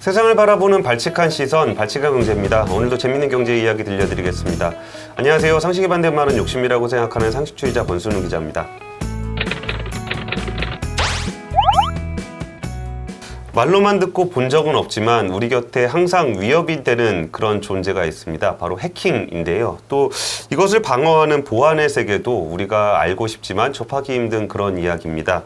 세상을 바라보는 발칙한 시선, 발칙한 경제입니다. 오늘도 재밌는 경제 이야기 들려드리겠습니다. 안녕하세요. 상식에 반대말은 욕심이라고 생각하는 상식주의자 권순우 기자입니다. 말로만 듣고 본 적은 없지만 우리 곁에 항상 위협이 되는 그런 존재가 있습니다. 바로 해킹인데요. 또 이것을 방어하는 보안의 세계도 우리가 알고 싶지만 접하기 힘든 그런 이야기입니다.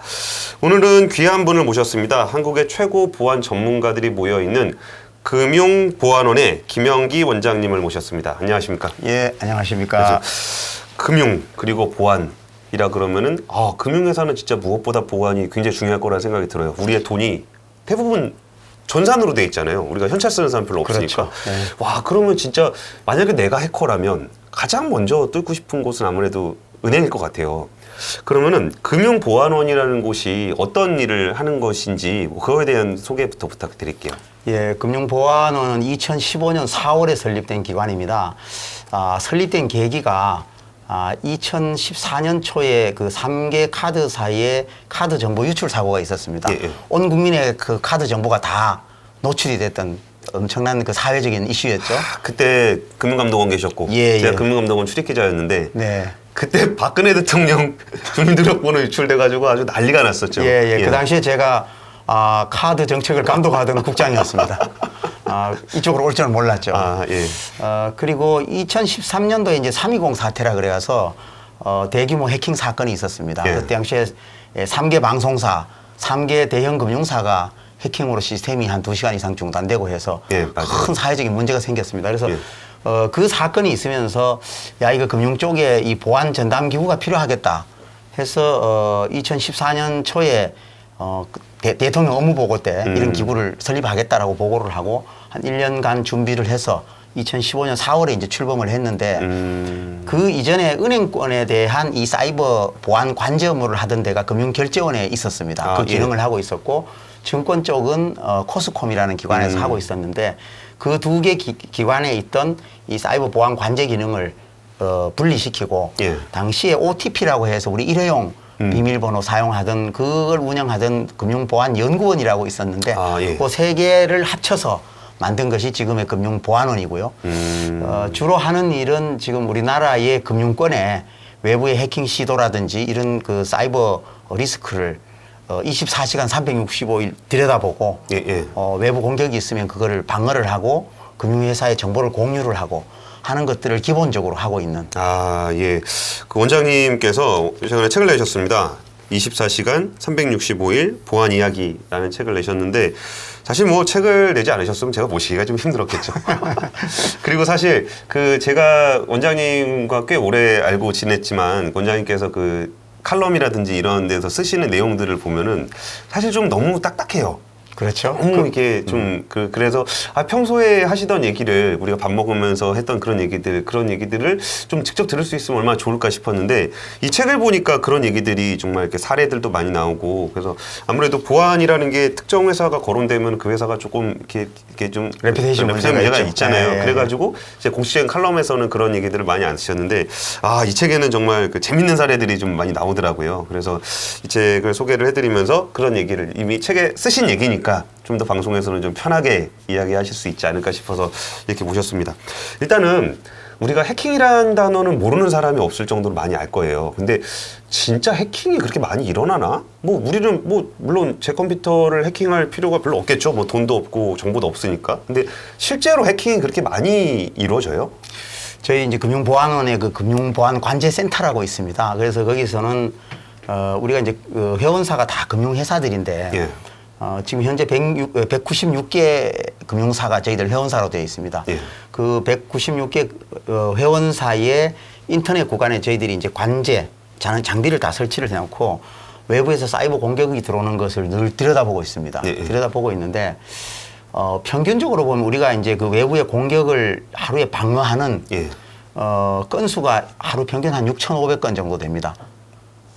오늘은 귀한 분을 모셨습니다. 한국의 최고 보안 전문가들이 모여있는 금융보안원의 김영기 원장님을 모셨습니다. 안녕하십니까? 예, 안녕하십니까? 금융 그리고 보안이라 그러면은 금융회사는 진짜 무엇보다 보안이 굉장히 중요할 거라는 생각이 들어요. 우리의 돈이 대부분 전산으로 돼 있잖아요. 우리가 현찰 쓰는 사람 별로 없으니까. 그렇죠. 네. 와, 그러면 진짜 만약에 내가 해커라면 가장 먼저 뚫고 싶은 곳은 아무래도 은행일 것 같아요. 그러면은 금융보안원이라는 곳이 어떤 일을 하는 것인지 그거에 대한 소개부터 부탁드릴게요. 예, 금융보안원은 2015년 4월에 설립된 기관입니다. 설립된 계기가 2014년 초에 그 3개 카드사의 카드 정보 유출 사고가 있었습니다. 예. 온 국민의 그 카드 정보가 다 노출이 됐던 엄청난 그 사회적인 이슈였죠. 그때 금융감독원 계셨고 제가 금융감독원 출입기자였는데 네. 그때 박근혜 대통령 주민등록번호 유출돼가지고 아주 난리가 났었죠. 그 당시에 제가 카드 정책을 감독하던 국장이었습니다. 이쪽으로 올 줄은 몰랐죠. 그리고 2013년도에 이제 3.20 사태라 그래서 대규모 해킹 사건이 있었습니다. 예. 그때 당시에 3개 방송사, 3개 대형 금융사가 해킹으로 시스템이 한 2시간 이상 중단되고 해서 큰 사회적인 문제가 생겼습니다. 그래서 그 사건이 있으면서 이거 금융 쪽에 이 보안 전담 기구가 필요하겠다 해서 2014년 초에 대통령 업무보고 때 이런 기구를 설립하겠다라고 보고를 하고 한 1년간 준비를 해서 2015년 4월에 이제 출범을 했는데 그 이전에 은행권에 대한 이 사이버 보안 관제 업무를 하던 데가 금융결제원에 있었습니다. 그 기능을 하고 있었고 증권 쪽은 코스콤이라는 기관에서 하고 있었는데 그 두 개 기관에 있던 이 사이버 보안 관제 기능을 분리시키고 당시에 OTP라고 해서 우리 일회용 비밀번호 사용하던 그걸 운영하던 금융보안연구원이라고 있었는데 그 세 개를 합쳐서 만든 것이 지금의 금융보안원이고요. 주로 하는 일은 지금 우리나라의 금융권에 외부의 해킹 시도라든지 이런 그 사이버 리스크를 24시간 365일 들여다보고 외부 공격이 있으면 그거를 방어를 하고 금융회사에 정보를 공유를 하고 하는 것들을 기본적으로 하고 있는. 그 원장님께서 최근에 책을 내셨습니다. 24시간 365일 보안 이야기라는 책을 내셨는데 사실 뭐 책을 내지 않으셨으면 제가 모시기가 좀 힘들었겠죠. 그리고 사실 그 제가 원장님과 꽤 오래 알고 지냈지만 원장님께서 그 칼럼이라든지 이런 데서 쓰시는 내용들을 보면은 사실 좀 너무 딱딱해요. 그렇죠. 이게 좀 그래서 평소에 하시던 얘기를 우리가 밥 먹으면서 했던 그런 얘기들을 좀 직접 들을 수 있으면 얼마나 좋을까 싶었는데 이 책을 보니까 그런 얘기들이 정말 이렇게 사례들도 많이 나오고 그래서 아무래도 보안이라는 게 특정 회사가 거론되면 그 회사가 조금 이렇게 좀 레퓨테이션 문제가 있잖아요. 그래가지고 이제 공식적인 칼럼에서는 그런 얘기들을 많이 안 쓰셨는데 이 책에는 정말 그 재밌는 사례들이 좀 많이 나오더라고요. 그래서 이 책을 소개를 해드리면서 그런 얘기를 이미 책에 쓰신 얘기니까 좀 더 방송에서는 좀 편하게 이야기하실 수 있지 않을까 싶어서 이렇게 모셨습니다. 일단은 우리가 해킹이라는 단어는 모르는 사람이 없을 정도로 많이 알 거예요. 근데 진짜 해킹이 그렇게 많이 일어나나? 우리는 물론 제 컴퓨터를 해킹할 필요가 별로 없겠죠. 돈도 없고 정보도 없으니까. 근데 실제로 해킹이 그렇게 많이 이루어져요? 저희 이제 금융보안원의 그 금융보안관제센터라고 있습니다. 그래서 거기서는 우리가 이제 회원사가 다 금융회사들인데 지금 현재 196개 금융사가 저희들 회원사로 되어 있습니다. 그 196개 회원사의 인터넷 구간에 저희들이 이제 관제, 장비를 다 설치를 해놓고 외부에서 사이버 공격이 들어오는 것을 늘 들여다보고 있습니다. 들여다보고 있는데 평균적으로 보면 우리가 이제 그 외부의 공격을 하루에 방어하는 건수가 하루 평균 한 6,500건 정도 됩니다.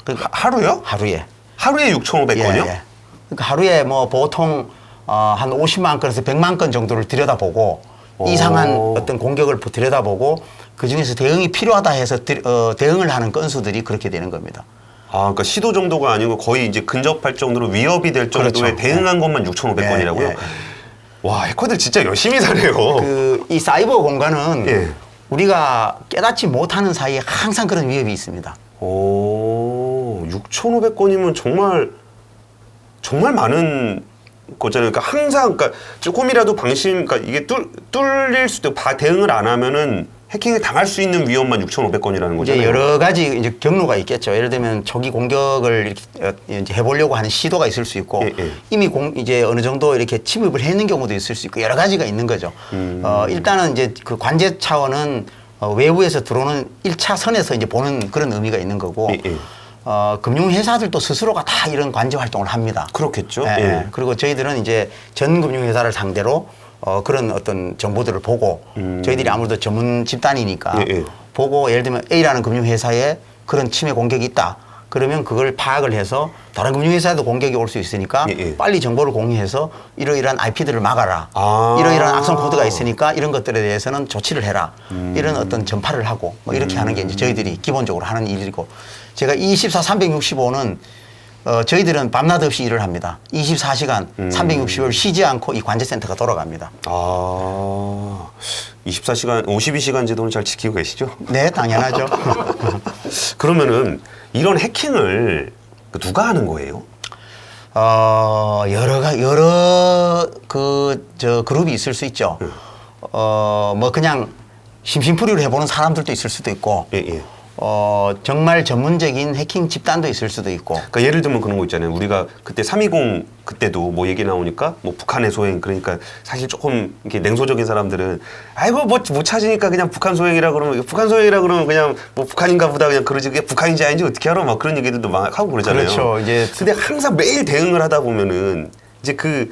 그러니까 하루요? 하루에 6,500건이요? 그러니까 하루에 보통 한 50만 건에서 100만 건 정도를 들여다보고 이상한 어떤 공격을 들여다보고 그중에서 대응이 필요하다 해서 대응을 하는 건수들이 그렇게 되는 겁니다. 그러니까 시도 정도가 아니고 거의 이제 근접할 정도로 위협이 될 정도에 그렇죠. 대응한 것만 6,500건이라고요? 와, 해커들 진짜 열심히 사네요. 이 사이버 공간은 예. 우리가 깨닫지 못하는 사이에 항상 그런 위협이 있습니다. 오, 6,500건이면 정말 많은 거잖아요. 그러니까 항상, 그러니까 조금이라도 그러니까 이게 뚫릴 수도 대응을 안 하면은 해킹에 당할 수 있는 위험만 6,500건이라는 거잖아요. 이제 여러 가지 이제 경로가 있겠죠. 예를 들면 초기 공격을 이렇게 이제 해보려고 하는 시도가 있을 수 있고 이미 이제 어느 정도 이렇게 침입을 했는 경우도 있을 수 있고 여러 가지가 있는 거죠. 일단은 이제 그 관제 차원은 외부에서 들어오는 1차 선에서 이제 보는 그런 의미가 있는 거고. 금융회사들도 스스로가 다 이런 관제 활동을 합니다. 그렇겠죠. 예. 그리고 저희들은 이제 전 금융회사를 상대로 그런 어떤 정보들을 보고 저희들이 아무래도 전문 집단이니까 보고 예를 들면 A라는 금융회사에 그런 침해 공격이 있다. 그러면 그걸 파악을 해서 다른 금융회사에도 공격이 올 수 있으니까 빨리 정보를 공유해서 이러이러한 IP들을 막아라. 이러이러한 악성 코드가 있으니까 이런 것들에 대해서는 조치를 해라. 이런 어떤 전파를 하고 뭐 이렇게 하는 게 이제 저희들이 기본적으로 하는 일이고 제가 24, 365는 저희들은 밤낮 없이 일을 합니다. 24시간 365일 쉬지 않고 이 관제센터가 돌아갑니다. 24시간, 52시간 제도는 잘 지키고 계시죠? 네, 당연하죠. 그러면은 이런 해킹을 누가 하는 거예요? 여러 그룹이 있을 수 있죠. 뭐 그냥 심심풀이로 해보는 사람들도 있을 수도 있고. 정말 전문적인 해킹 집단도 있을 수도 있고. 그러니까 예를 들면 그런 거 있잖아요. 우리가 그때 320 그때도 뭐 얘기 나오니까 뭐 북한의 소행 그러니까 사실 조금 이렇게 냉소적인 사람들은 아이고 뭐 못 찾으니까 그냥 북한 소행이라 그러면 그냥 뭐 북한인가 보다 그냥 그러지 그게 북한인지 아닌지 어떻게 알아? 막 그런 얘기들도 막 하고 그러잖아요. 그렇죠. 이제 근데 항상 매일 대응을 하다 보면은 이제 그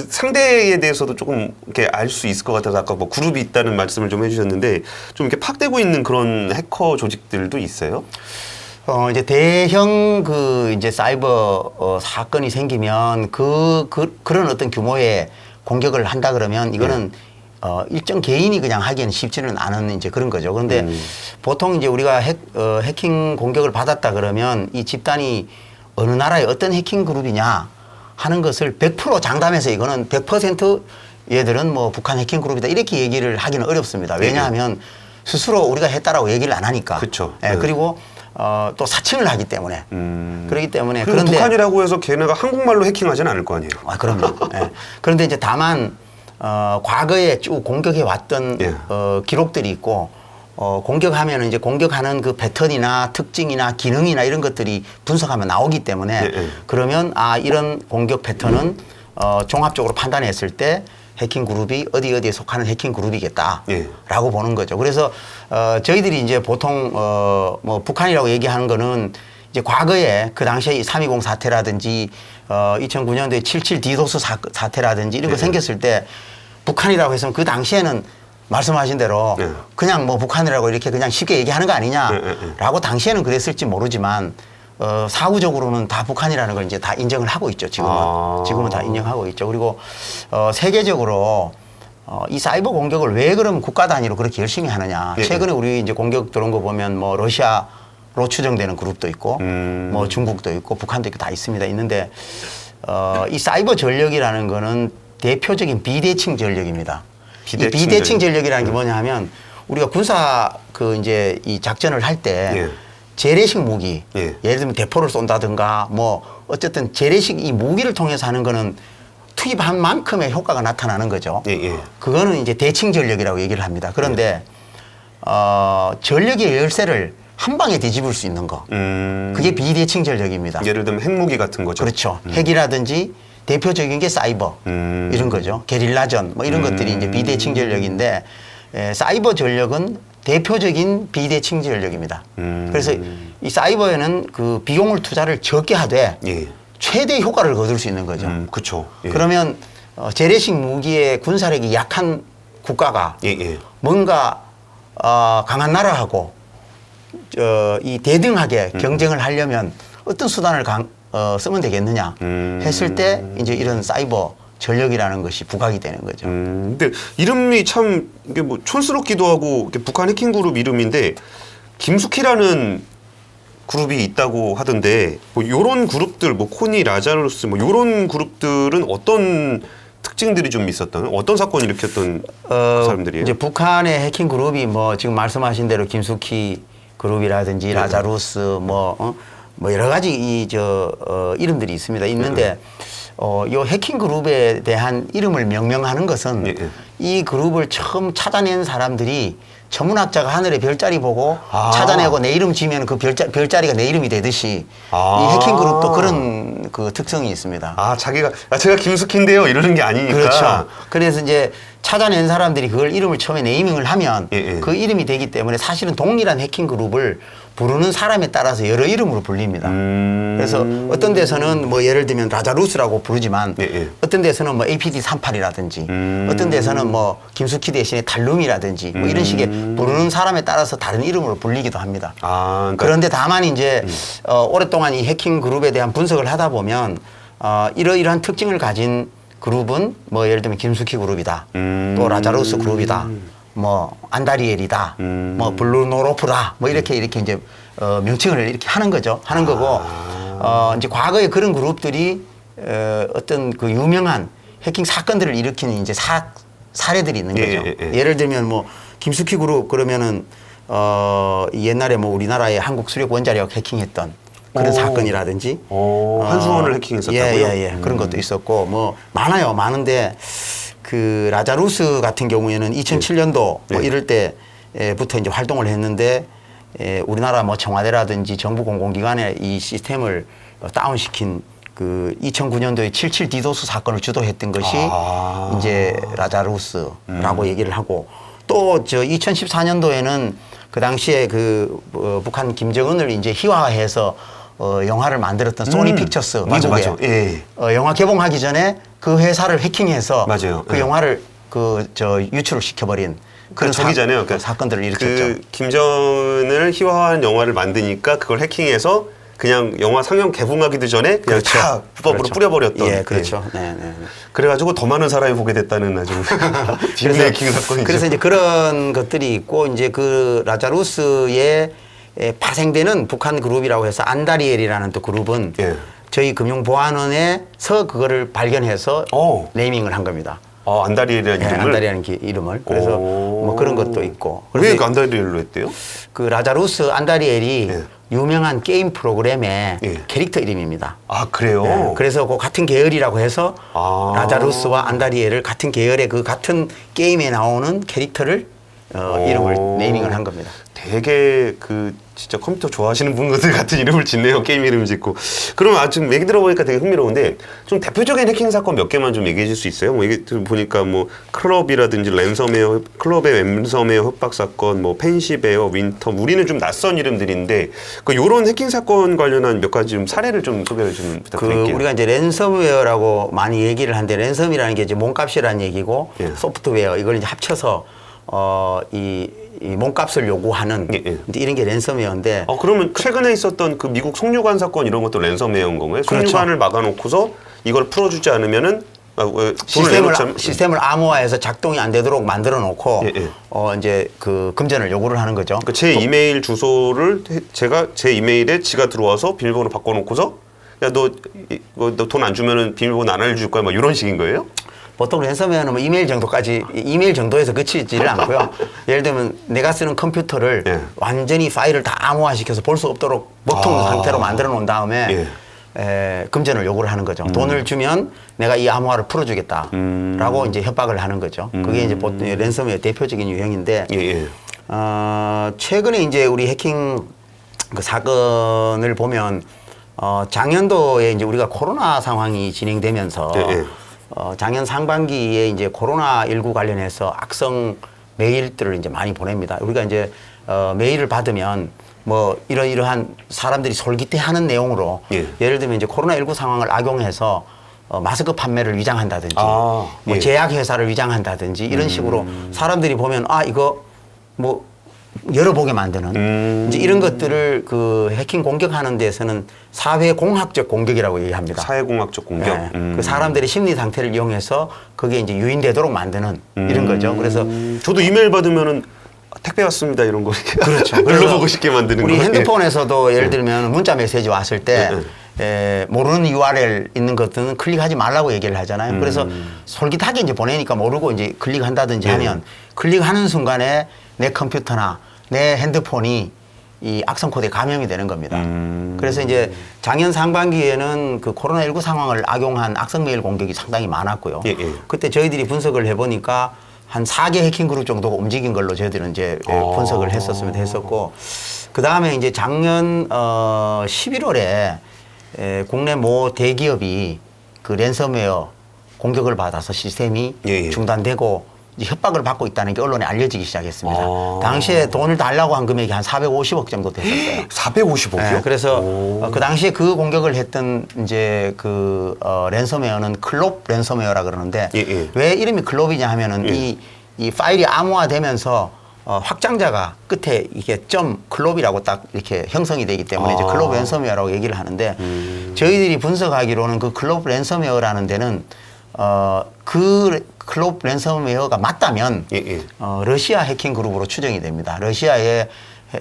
상대에 대해서도 조금 이렇게 알 수 있을 것 같아서 아까 뭐 그룹이 있다는 말씀을 좀 해주셨는데 좀 이렇게 파악되고 있는 그런 해커 조직들도 있어요? 이제 대형 이제 사이버 사건이 생기면 그런 어떤 규모의 공격을 한다 그러면 이거는 일정 개인이 그냥 하기에는 쉽지는 않은 이제 그런 거죠. 그런데 보통 이제 우리가 해킹 공격을 받았다 그러면 이 집단이 어느 나라의 어떤 해킹 그룹이냐 하는 것을 100% 장담해서 이거는 100% 얘들은 뭐 북한 해킹 그룹이다 이렇게 얘기를 하기는 어렵습니다. 왜냐하면 스스로 우리가 했다라고 얘기를 안 하니까. 그렇죠. 그리고 또 사칭을 하기 때문에. 그렇기 때문에 그런데 북한이라고 해서 걔네가 한국말로 해킹하지는 않을 거 아니에요. 그럼요. 그런데 이제 다만 과거에 쭉 공격해 왔던 기록들이 있고 공격하면 이제 공격하는 그 패턴이나 특징이나 기능이나 이런 것들이 분석하면 나오기 때문에 그러면 이런 공격 패턴은 종합적으로 판단했을 때 해킹 그룹이 어디에 속하는 해킹 그룹이겠다라고 보는 거죠. 그래서 저희들이 이제 보통 뭐 북한이라고 얘기하는 거는 이제 과거에 그 당시에 320 사태라든지 2009년도에 77 디도스 사태라든지 이런 거 생겼을 때 북한이라고 해서 그 당시에는 말씀하신 대로 그냥 뭐 북한이라고 이렇게 그냥 쉽게 얘기하는 거 아니냐라고 당시에는 그랬을지 모르지만 사후적으로는 다 북한이라는 걸 이제 다 인정을 하고 있죠. 지금은 다 인정하고 있죠. 그리고 세계적으로 이 사이버 공격을 왜 그러면 국가 단위로 그렇게 열심히 하느냐. 최근에 우리 이제 공격 들어온 거 보면 뭐 러시아로 추정되는 그룹도 있고 뭐 중국도 있고 북한도 있고 다 있는데 이 사이버 전력이라는 거는 대표적인 비대칭 전력입니다. 이 비대칭 전력이라는 게 뭐냐 하면 우리가 군사 이제 이 작전을 할 때 재래식 무기 예를 들면 대포를 쏜다든가 뭐 어쨌든 재래식 이 무기를 통해서 하는 거는 투입한 만큼의 효과가 나타나는 거죠. 그거는 이제 대칭 전력이라고 얘기를 합니다. 그런데 전력의 열쇠를 한 방에 뒤집을 수 있는 거 그게 비대칭 전력입니다. 예를 들면 핵무기 같은 거죠. 그렇죠. 핵이라든지 대표적인 게 사이버 이런 거죠. 게릴라전 뭐 이런 것들이 이제 비대칭 전력인데 사이버 전력은 대표적인 비대칭 전력입니다. 그래서 이 사이버에는 그 비용을 투자를 적게 하되 최대 효과를 거둘 수 있는 거죠. 그렇죠. 그러면 재래식 무기의 군사력이 약한 국가가 뭔가 강한 나라하고 이 대등하게 경쟁을 하려면 어떤 수단을 쓰면 되겠느냐 했을 때 이제 이런 사이버 전력이라는 것이 부각이 되는 거죠. 근데 이름이 참 이게 뭐 촌스럽기도 하고 북한 해킹 그룹 이름인데 김숙희라는 그룹이 있다고 하던데 뭐 요런 그룹들 뭐 코니 라자루스 뭐 요런 그룹들은 어떤 특징들이 좀 있었던 어떤 사건을 일으켰던 사람들이에요? 이제 북한의 해킹 그룹이 뭐 지금 말씀하신 대로 김숙희 그룹이라든지 라자루스 뭐 여러 가지 이름들이 있습니다. 있는데 요 해킹 그룹에 대한 이름을 명명하는 것은 이 그룹을 처음 찾아낸 사람들이 천문학자가 하늘에 별자리 보고 찾아내고 내 이름 지면 그 별자리가 내 이름이 되듯이 이 해킹 그룹도 그런 그 특성이 있습니다. 제가 김숙희인데요 이러는 게 아니니까. 그렇죠. 그래서 이제 찾아낸 사람들이 그걸 이름을 처음에 네이밍을 하면 그 이름이 되기 때문에 사실은 동일한 해킹 그룹을 부르는 사람에 따라서 여러 이름으로 불립니다. 그래서 어떤 데서는 뭐 예를 들면 라자루스라고 부르지만 어떤 데서는 뭐 APD38이라든지 어떤 데서는 뭐 김숙희 대신에 달룸이라든지 뭐 이런 식의 부르는 사람에 따라서 다른 이름으로 불리기도 합니다. 그러니까 그런데 다만 이제 오랫동안 이 해킹 그룹에 대한 분석을 하다 보면 이러이러한 특징을 가진 그룹은 뭐 예를 들면 김숙희 그룹이다. 또 라자루스 그룹이다. 뭐 안다리엘이다. 뭐 블루노로프다. 뭐 이렇게 이제 명칭을 이렇게 하는 거죠. 하는 거고 이제 과거에 그런 그룹들이 어떤 그 유명한 해킹 사건들을 일으킨 이제 사례들이 있는 거죠. 예를 들면 뭐 김숙희 그룹 그러면은 옛날에 뭐 우리나라의 한국 수력 원자력 해킹했던 그런 사건이라든지 한수원을 해킹했었다고요? 그런 것도 있었고 뭐 많아요. 많은데 그 라자루스 같은 경우에는 2007년도 뭐 이럴 때부터 이제 활동을 했는데 우리나라 뭐 청와대라든지 정부 공공기관의 이 시스템을 다운시킨 그 2009년도에 77 디도스 사건을 주도했던 것이 이제 라자루스라고 얘기를 하고 또 저 2014년도에는 그 당시에 그 북한 김정은을 이제 희화화해서 영화를 만들었던 소니 픽처스 미국에 영화 개봉하기 전에 그 회사를 해킹해서 그 영화를 유출을 시켜버린 그런 저기잖아요. 그러니까 사건들을 일으켰죠. 그 김정은을 희화화한 영화를 만드니까 그걸 해킹해서 그냥 영화 상영 개봉하기도 전에 그냥 다 불법으로 뿌려버렸던. 예, 그렇죠. 네. 그래가지고 더 많은 사람이 보게 됐다는 아주 재미있는 해킹 사건이죠. 그래서 이제 그런 것들이 있고 이제 그 라자루스의 파생되는 북한 그룹이라고 해서 안다리엘이라는 또 그룹은 저희 금융보안원에서 그거를 발견해서 네이밍을 한 겁니다. 안다리엘이라는 이름을? 안다리엘이라는 이름을. 그래서 뭐 그런 것도 있고. 왜 그 안다리엘로 했대요? 그 라자루스 안다리엘이 유명한 게임 프로그램의 캐릭터 이름입니다. 그래요? 그래서 그 같은 계열이라고 해서 라자루스와 안다리엘을 같은 계열의 그 같은 게임에 나오는 캐릭터를 이름을 네이밍을 한 겁니다. 되게 그 진짜 컴퓨터 좋아하시는 분들 같은 이름을 짓네요. 게임 이름 짓고. 그러면 지금 얘기 들어보니까 되게 흥미로운데 좀 대표적인 해킹 사건 몇 개만 좀 얘기해 줄 수 있어요? 뭐 이게 보니까 뭐 클럽이라든지 랜섬웨어, 클럽의 랜섬웨어 협박 사건, 뭐 펜시베어, 윈텀, 우리는 좀 낯선 이름들인데 그 요런 해킹 사건 관련한 몇 가지 좀 사례를 좀 소개를 좀 부탁드릴게요. 우리가 이제 랜섬웨어라고 많이 얘기를 하는데 랜섬이라는 게 이제 몸값이라는 얘기고 소프트웨어 이걸 이제 합쳐서 이 몸값을 요구하는 이제 이런 게 랜섬웨어인데. 그러면 최근에 있었던 그 미국 송유관 사건 이런 것도 랜섬웨어인 건가요? 그렇죠. 송유관을 막아놓고서 이걸 풀어주지 않으면은 시스템을 암호화해서 작동이 안 되도록 만들어 놓고 이제 그 금전을 요구를 하는 거죠. 그러니까 제 이메일 주소를 제 이메일에 지가 들어와서 비밀번호 바꿔놓고서 야 너 돈 안 주면은 비밀번호 안 알려줄 거야 막 이런 식인 거예요? 보통 랜섬웨어는 뭐 이메일 정도에서 그치지를 않고요. 예를 들면 내가 쓰는 컴퓨터를 완전히 파일을 다 암호화시켜서 볼 수 없도록 먹통 상태로 만들어 놓은 다음에 금전을 요구를 하는 거죠. 돈을 주면 내가 이 암호화를 풀어주겠다라고 이제 협박을 하는 거죠. 그게 이제 보통 랜섬웨어 대표적인 유형인데 최근에 이제 우리 해킹 그 사건을 보면 작년도에 이제 우리가 코로나 상황이 진행되면서 작년 상반기에 이제 코로나19 관련해서 악성 메일들을 이제 많이 보냅니다. 우리가 이제 메일을 받으면 뭐 이러이러한 사람들이 솔깃해하는 내용으로 예를 들면 이제 코로나19 상황을 악용해서 마스크 판매를 위장한다든지 뭐 제약회사를 위장한다든지 이런 식으로 사람들이 보면 이거 뭐 열어보게 만드는 이제 이런 것들을 그 해킹 공격하는 데서는 사회공학적 공격이라고 얘기합니다. 사회공학적 공격. 그 사람들의 심리 상태를 이용해서 그게 이제 유인되도록 만드는 이런 거죠. 그래서 저도 이메일 받으면은 택배 왔습니다 이런 거 이렇게 그렇죠. 눌러보고 싶게 만드는 우리 거. 핸드폰에서도 예를 들면 문자 메시지 왔을 때 모르는 URL 있는 것들은 클릭하지 말라고 얘기를 하잖아요. 그래서 솔깃하게 이제 보내니까 모르고 이제 클릭한다든지 하면 클릭하는 순간에 내 컴퓨터나 내 핸드폰이 이 악성 코드에 감염이 되는 겁니다. 그래서 이제 작년 상반기에는 그 코로나19 상황을 악용한 악성 메일 공격이 상당히 많았고요. 그때 저희들이 분석을 해보니까 한 4개 해킹 그룹 정도가 움직인 걸로 저희들은 이제 분석을 했었고, 그 다음에 이제 작년 11월에 국내 모 대기업이 그 랜섬웨어 공격을 받아서 시스템이 중단되고 이제 협박을 받고 있다는 게 언론에 알려지기 시작했습니다. 당시에 돈을 달라고 한 금액이 한 450억 정도 됐었어요. 450억이요? 그래서 그 당시에 그 공격을 했던 이제 그 랜섬웨어는 클롭 랜섬웨어라 그러는데 왜 이름이 클롭이냐 하면은 이 파일이 암호화되면서 확장자가 끝에 이게 점 클롭이라고 딱 이렇게 형성이 되기 때문에 이제 클롭 랜섬웨어라고 얘기를 하는데 저희들이 분석하기로는 그 클롭 랜섬웨어라는 데는 그 클롭 랜섬웨어가 맞다면 러시아 해킹 그룹으로 추정이 됩니다. 러시아의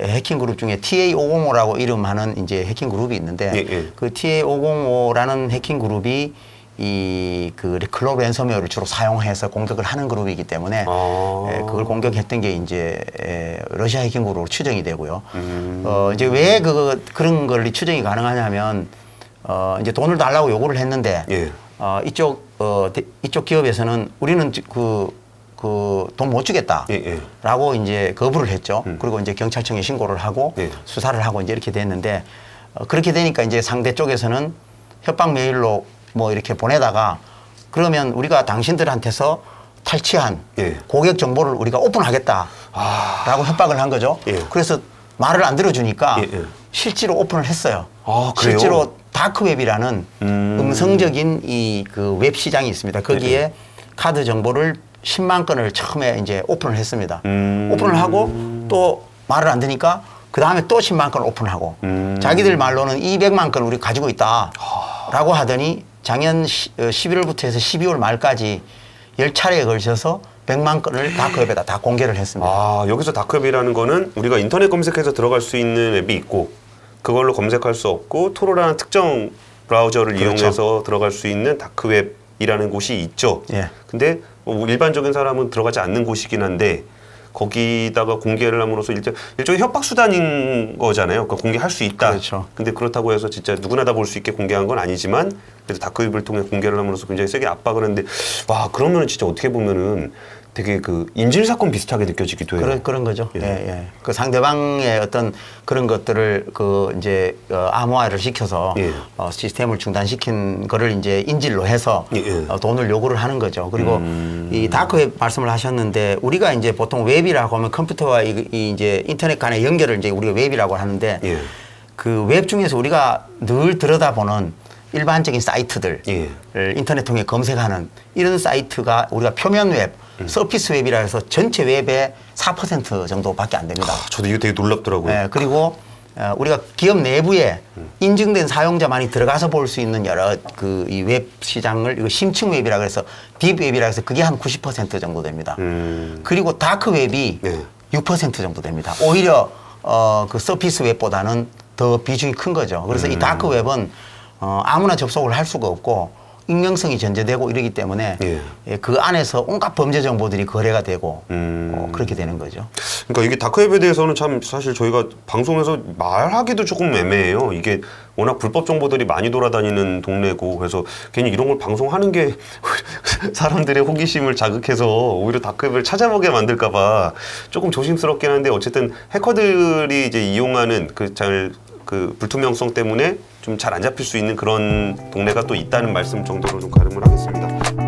해킹 그룹 중에 TA505라고 이름하는 이제 해킹 그룹이 있는데 그 TA505라는 해킹 그룹이 이 그 클롭 랜섬웨어를 주로 사용해서 공격을 하는 그룹이기 때문에 그걸 공격했던 게 이제 러시아 해킹 그룹으로 추정이 되고요. 이제 왜 그런 걸 추정이 가능하냐면 이제 돈을 달라고 요구를 했는데 이쪽 기업에서는 우리는 돈 못 주겠다라고 이제 거부를 했죠. 그리고 이제 경찰청에 신고를 하고 수사를 하고 이제 이렇게 됐는데 그렇게 되니까 이제 상대 쪽에서는 협박 메일로 뭐 이렇게 보내다가 그러면 우리가 당신들한테서 탈취한 고객 정보를 우리가 오픈하겠다라고 협박을 한 거죠. 그래서 말을 안 들어주니까 실제로 오픈을 했어요. 실제로 다크웹이라는 음성적인 이 그 웹 시장이 있습니다. 거기에 카드 정보를 10만 건을 처음에 이제 오픈을 했습니다. 오픈을 하고 또 말을 안 듣니까 그 다음에 또 10만 건을 오픈하고 자기들 말로는 200만 건 우리 가지고 있다라고 하더니 작년 11월부터 해서 12월 말까지 10차례에 걸쳐서 100만 건을 다크웹에다 다 공개를 했습니다. 여기서 다크웹이라는 거는 우리가 인터넷 검색해서 들어갈 수 있는 앱이 있고 그걸로 검색할 수 없고 토로라는 특정 브라우저를 이용해서 들어갈 수 있는 다크웹이라는 곳이 있죠. 근데 뭐 일반적인 사람은 들어가지 않는 곳이긴 한데 거기다가 공개를 함으로써 일종의 협박 수단인 거잖아요. 그러니까 공개할 수 있다. 근데 그렇다고 해서 진짜 누구나 다 볼 수 있게 공개한 건 아니지만 그래도 다크웹을 통해 공개를 함으로써 굉장히 세게 압박을 했는데 와 그러면은 진짜 어떻게 보면은 되게 그 인질 사건 비슷하게 느껴지기도 해요. 그런 거죠. 그 상대방의 어떤 그런 것들을 그 이제 암호화를 시켜서 시스템을 중단시킨 거를 이제 인질로 해서 돈을 요구를 하는 거죠. 그리고 이 다크웹 말씀을 하셨는데 우리가 이제 보통 웹이라고 하면 컴퓨터와 이 이제 인터넷 간의 연결을 이제 우리가 웹이라고 하는데 그 웹 중에서 우리가 늘 들여다보는 일반적인 사이트들 인터넷 통해 검색하는 이런 사이트가 우리가 표면 웹 서피스 웹이라 해서 전체 웹의 4% 정도밖에 안 됩니다. 저도 이거 되게 놀랍더라고요. 그리고 우리가 기업 내부에 인증된 사용자만이 들어가서 볼 수 있는 여러 그 이 웹 시장을 이거 심층 웹이라 그래서 딥 웹이라 해서 그게 한 90% 정도 됩니다. 그리고 다크 웹이 6% 정도 됩니다. 오히려 그 서피스 웹보다는 더 비중이 큰 거죠. 그래서 이 다크 웹은 아무나 접속을 할 수가 없고 익명성이 전제되고 이러기 때문에 그 안에서 온갖 범죄 정보들이 거래가 되고 그렇게 되는 거죠. 그러니까 이게 다크웹에 대해서는 참 사실 저희가 방송에서 말하기도 조금 애매해요. 이게 워낙 불법 정보들이 많이 돌아다니는 동네고 그래서 괜히 이런 걸 방송하는 게 사람들의 호기심을 자극해서 오히려 다크웹을 찾아보게 만들까 봐 조금 조심스럽긴 한데 어쨌든 해커들이 이제 이용하는 그 불투명성 때문에 좀 잘 안 잡힐 수 있는 그런 동네가 또 있다는 말씀 정도로 좀 가름을 하겠습니다.